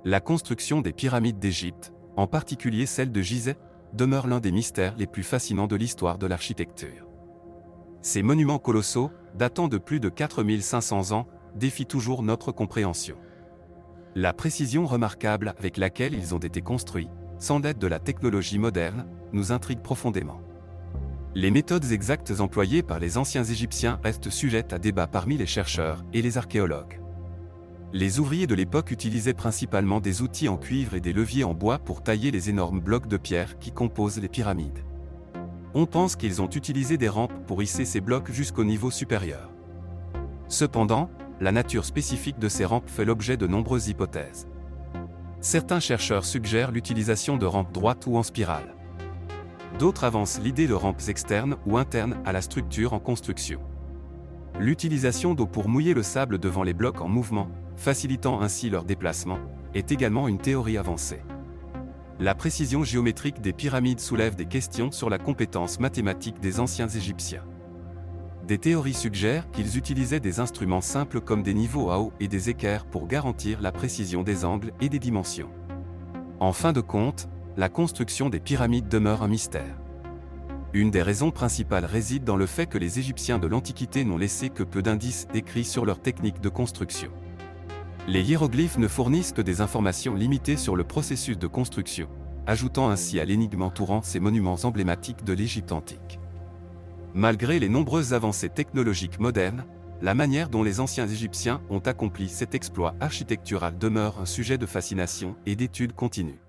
La construction des pyramides d'Égypte, en particulier celle de Gizeh, demeure l'un des mystères les plus fascinants de l'histoire de l'architecture. Ces monuments colossaux, datant de plus de 4500 ans, défient toujours notre compréhension. La précision remarquable avec laquelle ils ont été construits, sans l'aide de la technologie moderne, nous intrigue profondément. Les méthodes exactes employées par les anciens Égyptiens restent sujettes à débat parmi les chercheurs et les archéologues. Les ouvriers de l'époque utilisaient principalement des outils en cuivre et des leviers en bois pour tailler les énormes blocs de pierre qui composent les pyramides. On pense qu'ils ont utilisé des rampes pour hisser ces blocs jusqu'au niveau supérieur. Cependant, la nature spécifique de ces rampes fait l'objet de nombreuses hypothèses. Certains chercheurs suggèrent l'utilisation de rampes droites ou en spirale. D'autres avancent l'idée de rampes externes ou internes à la structure en construction. L'utilisation d'eau pour mouiller le sable devant les blocs en mouvement, facilitant ainsi leur déplacement, est également une théorie avancée. La précision géométrique des pyramides soulève des questions sur la compétence mathématique des anciens Égyptiens. Des théories suggèrent qu'ils utilisaient des instruments simples comme des niveaux à eau et des équerres pour garantir la précision des angles et des dimensions. En fin de compte, la construction des pyramides demeure un mystère. Une des raisons principales réside dans le fait que les Égyptiens de l'Antiquité n'ont laissé que peu d'indices écrits sur leur technique de construction. Les hiéroglyphes ne fournissent que des informations limitées sur le processus de construction, ajoutant ainsi à l'énigme entourant ces monuments emblématiques de l'Égypte antique. Malgré les nombreuses avancées technologiques modernes, la manière dont les anciens Égyptiens ont accompli cet exploit architectural demeure un sujet de fascination et d'étude continue.